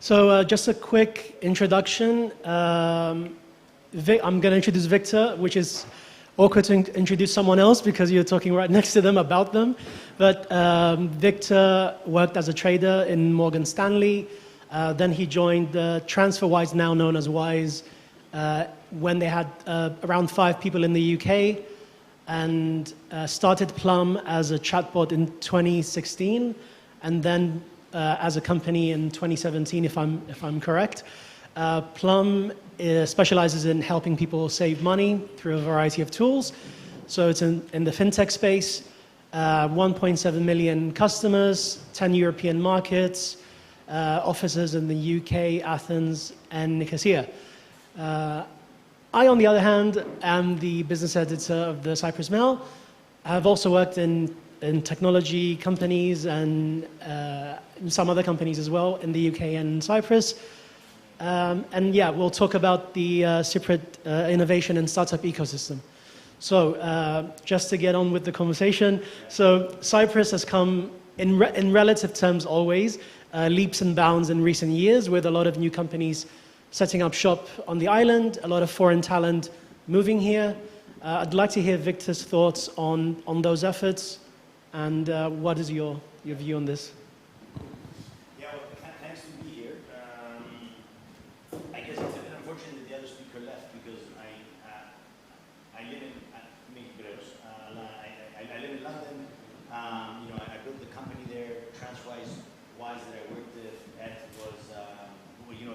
So just a quick introduction. I'm going to introduce Victor, which is awkward to introduce someone else because you're talking right next to them about them. But Victor worked as a trader in Morgan Stanley. Then he joined TransferWise, now known as Wise, when they had around 5 people in the UK, and started Plum as a chatbot in 2016, and then as a company in 2017, if I'm correct. Plum specializes in helping people save money through a variety of tools. So it's in the fintech space, 1.7 million customers, 10 European markets, offices in the UK, Athens, and Nicosia. I, on the other hand, am the business editor of the Cyprus Mail. I've also worked in technology companies and some other companies as well in the UK and Cyprus. And yeah, we'll talk about the Cypriot innovation and startup ecosystem. So just to get on with the conversation, so Cyprus has come, in relative terms always, leaps and bounds in recent years with a lot of new companies setting up shop on the island, a lot of foreign talent moving here. I'd like to hear Victor's thoughts on those efforts, and what is your view on this? Yeah, well, thanks to be here. I guess it's a bit unfortunate that the other speaker left because I live in I live in London. I built the company there. TransferWise that I worked at was a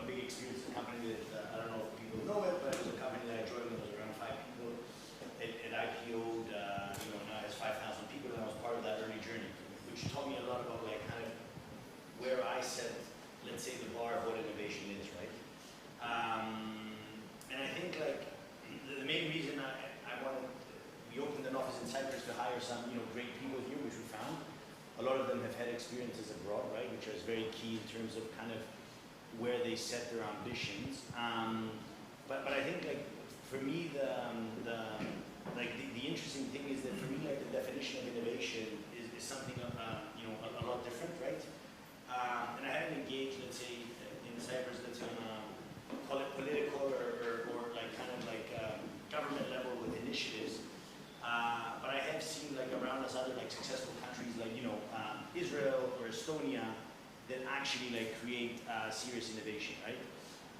big experience. A company that I don't know if people know it, but it was a company that I joined when it was around 5 people. It IPO'd, now has 5,000 people, and I was part of that early journey, which taught me a lot about kind of where I set, let's say, the bar of what innovation is, right? And I think the main reason we opened an office in Cyprus to hire some great people here, which we found. A lot of them have had experiences abroad, right, which is very key in terms of kind of where they set their ambitions. But I think for me the interesting thing is that for me the definition of innovation is something a lot different, right? And I haven't engaged, let's say, in Cyprus, let's say on a call it political or government level with initiatives. But I have seen around us other successful countries like Israel or Estonia that actually create serious innovation, right?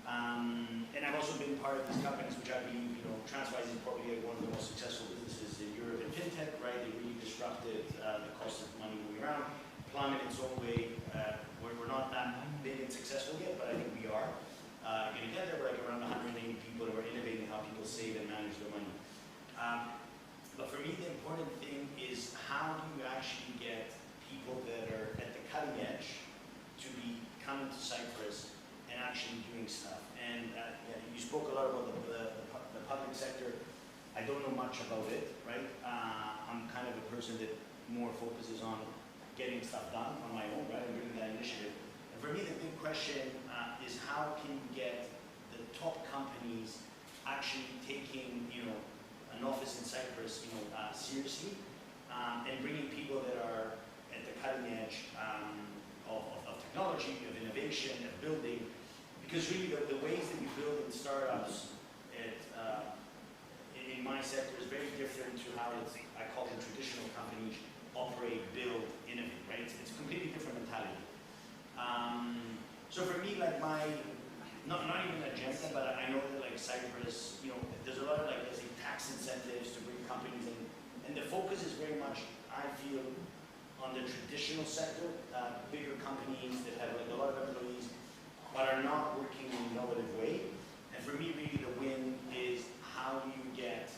And I've also been part of these companies, which I believe TransferWise is probably one of the most successful businesses in Europe in fintech, right? They really disrupted the cost of money moving around. Plum in its own way, we're not that big and successful yet, but I think we are going to get there. We're around 180 people, and we're innovating how people save and manage their money. But for me, the important thing is how do you actually get people that are at the cutting edge to be coming to Cyprus and actually doing stuff. And you spoke a lot about the public sector. I don't know much about it, right? I'm kind of a person that more focuses on getting stuff done on my own, right, and bringing that initiative. And for me, the big question is how can you get the top companies actually taking, an office in Cyprus, seriously, and bringing people that are at the cutting edge of technology, of innovation, of building, because really the ways that we build in startups in my sector is very different to how I call them traditional companies operate, build, innovate, right? It's a completely different mentality. So for me, my not even agenda, but I know that Cyprus, there's a lot of let's say tax incentives to bring companies in, and the focus is very much, I feel, on the traditional sector, bigger companies that have a lot of employees, but are not working in an innovative way. And for me, really, the win is how do you get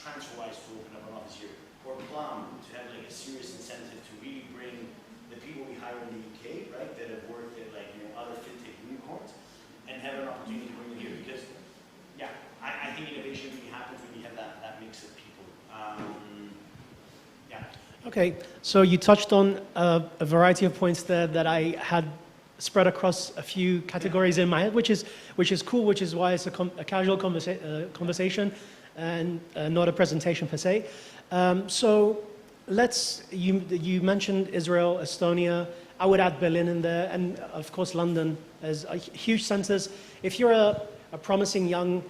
TransferWise to open up an office here, or Plum to have a serious incentive to really bring the people we hire in the UK, right, that have worked at other fintech unicorns, and have an opportunity to bring them here. Because, yeah, I think innovation really happens when you have that mix of people. Yeah. Okay, so you touched on a variety of points there that I had spread across a few categories in my head, which is cool, which is why it's a casual conversation and not a presentation per se. So you mentioned Israel, Estonia, I would add Berlin in there, and of course London as huge centers. If you're a promising young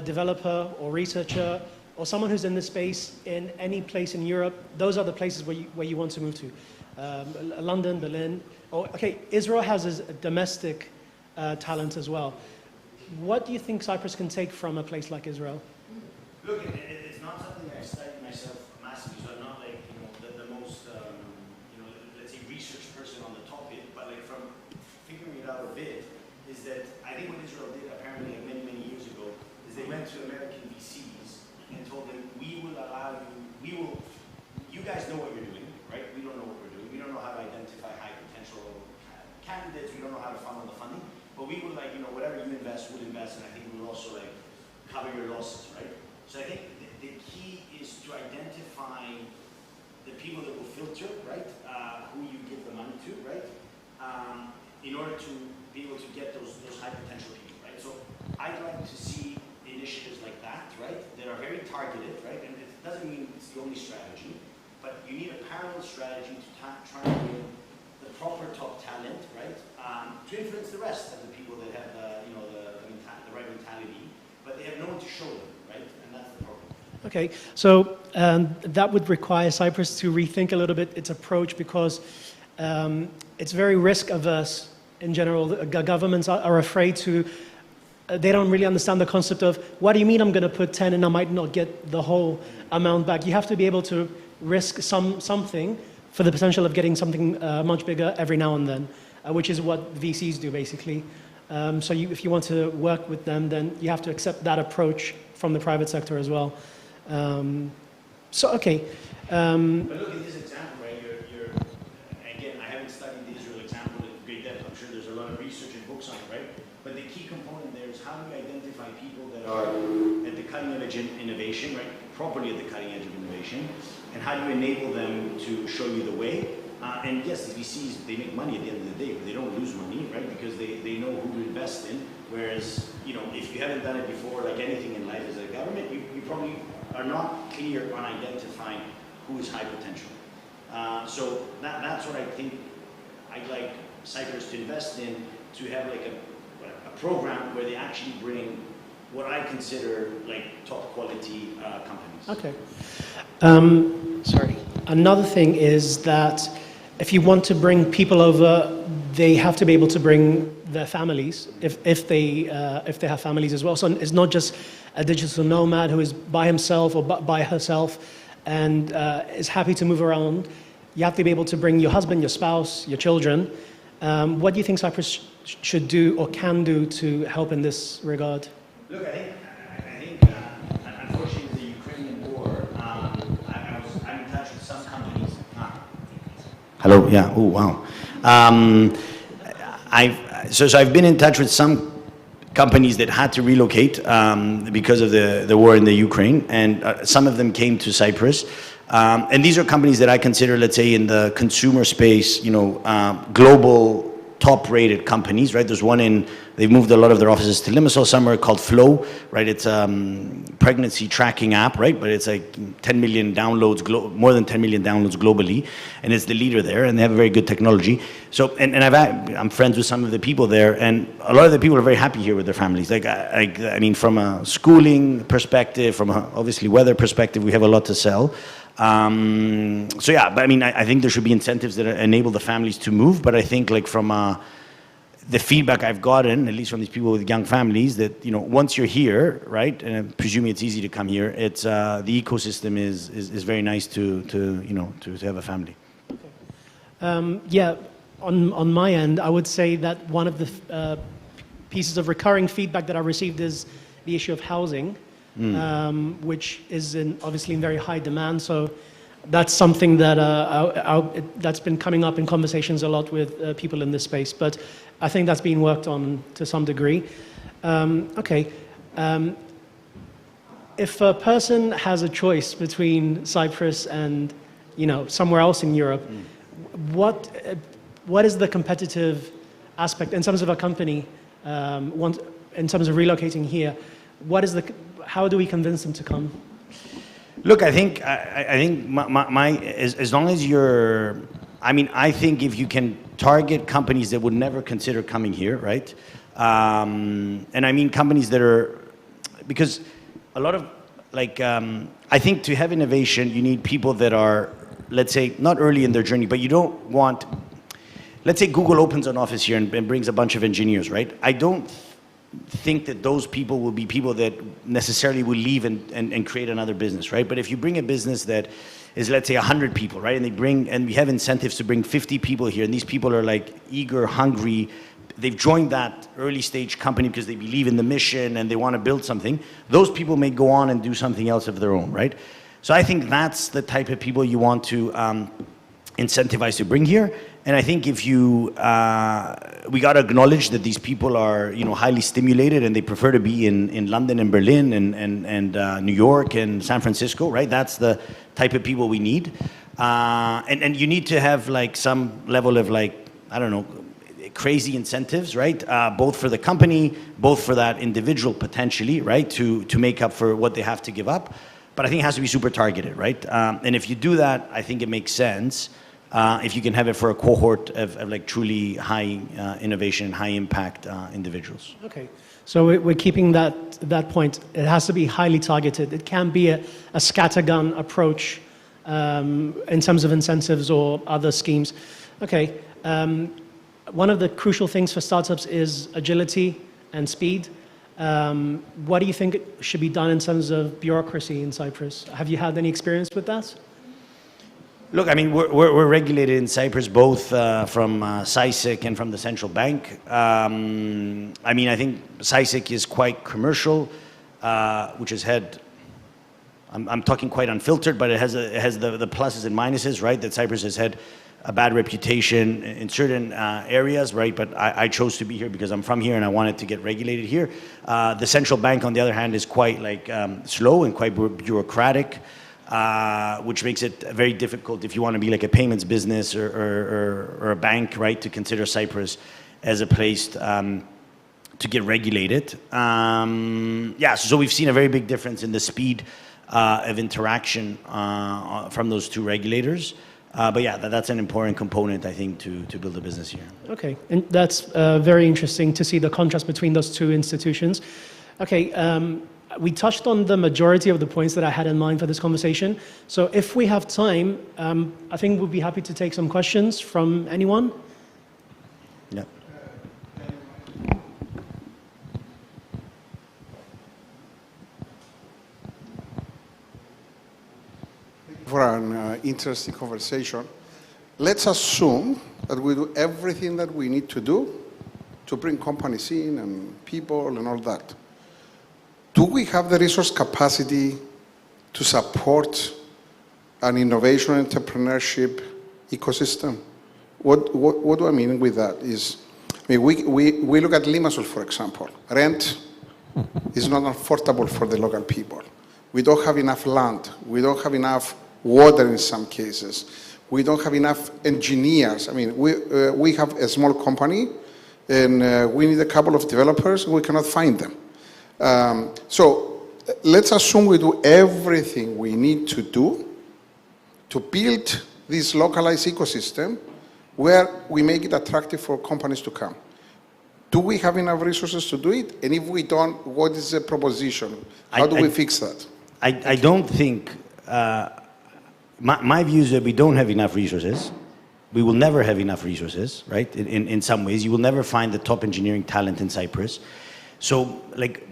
developer or researcher or someone who's in this space in any place in Europe, those are the places where you want to move to. London, Berlin. Okay, Israel has a domestic talent as well. What do you think Cyprus can take from a place like Israel? Look, it's not something I've studied myself massively, so I'm not like, the most, let's say research person on the topic, but like from figuring it out a bit, is that I think what Israel did apparently like many years ago, is they went to American VCs and told them, we will allow you, you guys know what you're doing, right? We don't know what we're doing. We don't know how to identify high potential candidates. We don't know how to funnel the funding. But we will whatever you invest, we'll invest, and I think we'll also like cover your losses, right? So I think the key is to identify the people that will filter, right? Who you give the money to, right? In order to be able to get those high potential people, right? So I'd like to see initiatives like that, right? That are very targeted, right? And it doesn't mean it's the only strategy, but you need a parallel strategy to try and win the proper top talent, right? To influence the rest of the people that have the right mentality, but they have no one to show them, right? And that's the problem. Okay, so that would require Cyprus to rethink a little bit its approach, because it's very risk averse in general. The governments are afraid to, they don't really understand the concept of, what do you mean I'm going to put 10 and I might not get the whole amount back? You have to be able to risk something for the potential of getting something much bigger every now and then, which is what VCs do basically. So if you want to work with them, then you have to accept that approach from the private sector as well. Okay. But look at this example, right? You're again, I haven't studied the Israel example in great depth. I'm sure there's a lot of research and books on it, right? But the key component there is how do you identify people that are at the cutting edge of innovation, right? Properly at the cutting edge of innovation, and how do you enable them to show you the way? And yes, the VCs, they make money at the end of the day, but they don't lose money, right? Because they know who to invest in. Whereas, if you haven't done it before, like anything in life as a government, you probably are not clear on identifying who is high potential. So that's what I think I'd like Cyprus to invest in, to have like a program where they actually bring what I consider like top quality companies. Okay. Sorry. Another thing is that if you want to bring people over, they have to be able to bring their families, if they have families as well. So it's not just a digital nomad who is by himself or by herself and is happy to move around. You have to be able to bring your husband, your spouse, your children. What do you think Cyprus should do or can do to help in this regard? Look, I think unfortunately, with the Ukrainian war, I'm in touch with some companies. Hello, yeah, oh, wow. So I've been in touch with some companies that had to relocate because of the war in the Ukraine, and some of them came to Cyprus. And these are companies that I consider, let's say, in the consumer space, global top-rated companies, right? There's one they've moved a lot of their offices to Limassol somewhere called Flow, right? It's a pregnancy tracking app, right? But it's like 10 million downloads, more than 10 million downloads globally, and it's the leader there, and they have very good technology. So, and I'm friends with some of the people there, and a lot of the people are very happy here with their families. I mean, from a schooling perspective, from a obviously weather perspective, we have a lot to sell. So yeah, but I mean, I think there should be incentives that enable the families to move. But I think, like, from the feedback I've gotten, at least from these people with young families, that once you're here, right, and I'm presuming it's easy to come here, it's the ecosystem is very nice to have a family. Okay. Yeah, on my end, I would say that one of the pieces of recurring feedback that I received is the issue of housing. Which is obviously in very high demand. So that's something that that's been coming up in conversations a lot with people in this space. But I think that's being worked on to some degree. Okay. If a person has a choice between Cyprus and somewhere else in Europe, what is the competitive aspect in terms of a company? In terms of relocating here, how do we convince them to come? Look, I think as long as you're I mean, I think if you can target companies that would never consider coming here, right? And I mean companies that are, because a lot of, like, I think to have innovation, you need people that are, let's say, not early in their journey, but you don't want, let's say Google opens an office here and brings a bunch of engineers, right? I don't think that those people will be people that necessarily will leave and create another business, right? But if you bring a business that is, let's say, 100 people, right? And we have incentives to bring 50 people here, and these people are like eager, hungry. They've joined that early stage company because they believe in the mission and they want to build something. Those people may go on and do something else of their own, right? So I think that's the type of people you want to incentivize to bring here. And I think if you, we got to acknowledge that these people are, highly stimulated and they prefer to be in London and Berlin and New York and San Francisco, right? That's the type of people we need. And you need to have like some level of like, I don't know, crazy incentives, right? Both for the company, both for that individual potentially, right? To make up for what they have to give up. But I think it has to be super targeted, right? And if you do that, I think it makes sense. If you can have it for a cohort of like truly high innovation, high impact individuals. Okay, so we're keeping that point. It has to be highly targeted. It can't be a scattergun approach in terms of incentives or other schemes. Okay, one of the crucial things for startups is agility and speed. What do you think should be done in terms of bureaucracy in Cyprus? Have you had any experience with that? Look, I mean, we're regulated in Cyprus both from CySIC and from the central bank. I mean, I think CySIC is quite commercial, which has had, I'm talking quite unfiltered, but it has the pluses and minuses, right? That Cyprus has had a bad reputation in certain areas, right? But I chose to be here because I'm from here and I wanted to get regulated here. The central bank, on the other hand, is quite like slow and quite bureaucratic. Which makes it very difficult if you want to be like a payments business or a bank, right, to consider Cyprus as a place to get regulated. So we've seen a very big difference in the speed of interaction from those two regulators. But yeah, that's an important component, I think, to build a business here. Okay, and that's very interesting to see the contrast between those two institutions. Okay. We touched on the majority of the points that I had in mind for this conversation. So if we have time, I think we'll be happy to take some questions from anyone. Yeah. For an interesting conversation. Let's assume that we do everything that we need to do to bring companies in and people and all that. Do we have the resource capacity to support an innovation entrepreneurship ecosystem? What do I mean with that is, I mean, we look at Limassol, for example. Rent is not affordable for the local people. We don't have enough land. We don't have enough water in some cases. We don't have enough engineers. I mean, we have a small company and we need a couple of developers and we cannot find them. So let's assume we do everything we need to do to build this localized ecosystem where we make it attractive for companies to come. Do we have enough resources to do it? And if we don't, what is the proposition? How do we fix that? I don't think, my view is that we don't have enough resources. We will never have enough resources, right? In some ways, you will never find the top engineering talent in Cyprus. So, like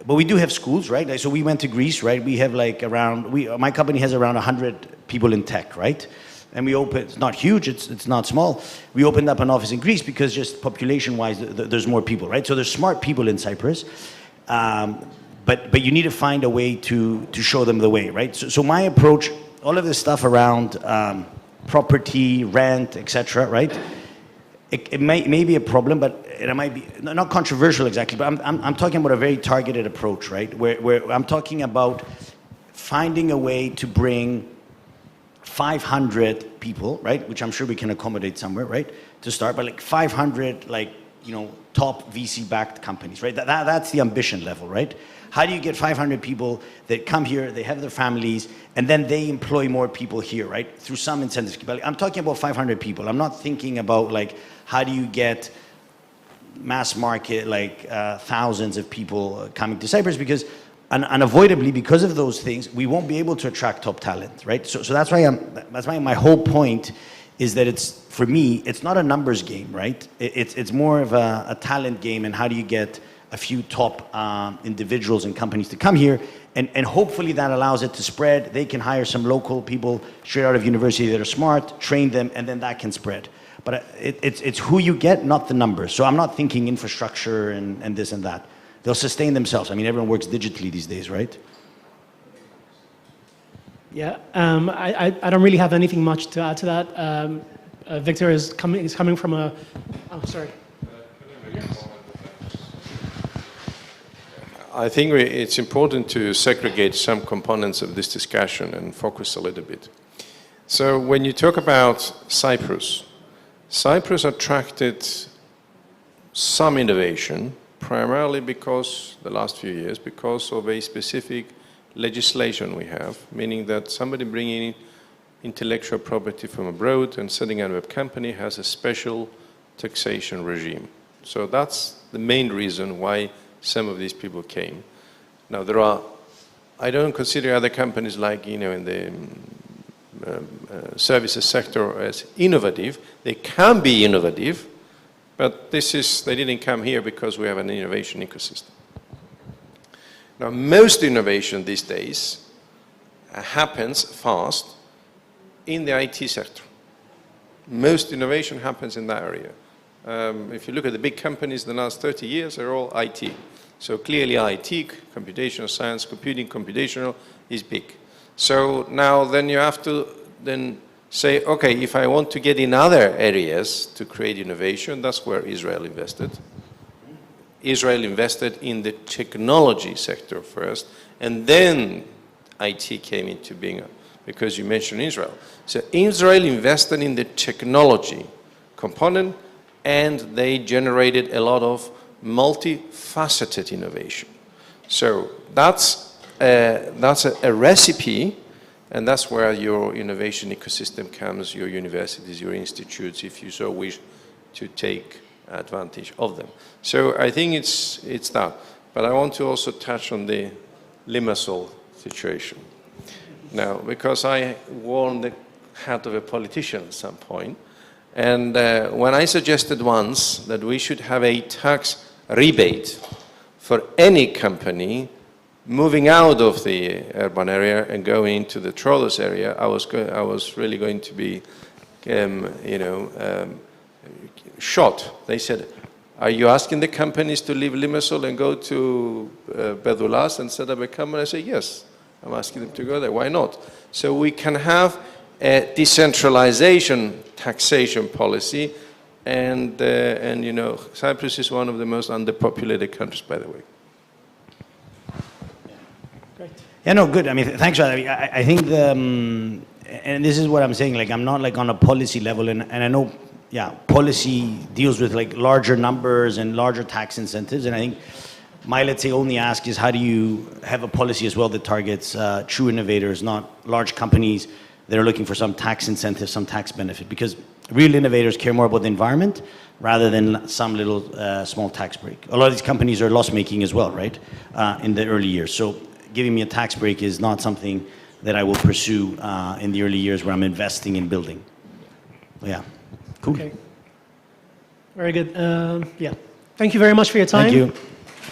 but we do have schools, right? Like, so we went to Greece, right? We have like my company has around 100 people in tech, right? And we opened, it's not huge, it's not small. We opened up an office in Greece because just population-wise, there's more people, right? So there's smart people in Cyprus, but you need to find a way to show them the way, right? So my approach, all of this stuff around property, rent, etc., right? It may be a problem, but it might be not controversial exactly. But I'm talking about a very targeted approach, right? Where I'm talking about finding a way to bring 500 people, right? Which I'm sure we can accommodate somewhere, right? To start, but like 500 like top VC-backed companies, right? That's the ambition level, right? How do you get 500 people that come here, they have their families, and then they employ more people here, right? Through some incentives. I'm talking about 500 people. I'm not thinking about like, how do you get mass market, like thousands of people coming to Cyprus, because unavoidably, because of those things, we won't be able to attract top talent, right? So that's why my whole point is that for me, it's not a numbers game, right? It's more of a talent game, and how do you get a few top individuals and companies to come here, and hopefully that allows it to spread. They can hire some local people straight out of university that are smart, train them, and then that can spread. But it's who you get, not the numbers. So I'm not thinking infrastructure and this and that. They'll sustain themselves. I mean, everyone works digitally these days, right? Yeah, I don't really have anything much to add to that. Victor is coming from a. Oh, sorry. I think it's important to segregate some components of this discussion and focus a little bit. So when you talk about Cyprus attracted some innovation, primarily because the last few years, because of a specific legislation we have, meaning that somebody bringing in intellectual property from abroad and setting up a company has a special taxation regime. So that's the main reason why some of these people came. Now I don't consider other companies like, in the services sector as innovative. They can be innovative, but they didn't come here because we have an innovation ecosystem. Now, most innovation these days happens fast in the IT sector. Most innovation happens in that area. If you look at the big companies in the last 30 years, they're all IT. So clearly IT, computational science, computing, computational is big. So now then you have to then say, okay, if I want to get in other areas to create innovation, that's where Israel invested. Israel invested in the technology sector first, and then IT came into being, because you mentioned Israel. So Israel invested in the technology component, and they generated a lot of multifaceted innovation. So that's a recipe, and that's where your innovation ecosystem comes, your universities, your institutes, if you so wish to take advantage of them. So I think it's that. But I want to also touch on the Limassol situation. Now, because I wore the hat of a politician at some point, and when I suggested once that we should have a tax rebate for any company moving out of the urban area and going into the Trokoudes area, I was really going to be, shot. They said, are you asking the companies to leave Limassol and go to Bedoulas and set up a company? I say, yes, I'm asking them to go there. Why not? So we can have a decentralization taxation policy, and Cyprus is one of the most underpopulated countries, by the way. Great. Yeah, no, good. I mean, thanks for that. I think and this is what I'm saying, like, I'm not like on a policy level, and I know, yeah, policy deals with like larger numbers and larger tax incentives, and I think my, let's say, only ask is how do you have a policy as well that targets true innovators, not large companies that are looking for some tax incentive, some tax benefit, because real innovators care more about the environment rather than some little small tax break. A lot of these companies are loss-making as well, right, in the early years. So giving me a tax break is not something that I will pursue in the early years where I'm investing in building. Yeah, cool. Okay. Very good. Yeah. Thank you very much for your time. Thank you.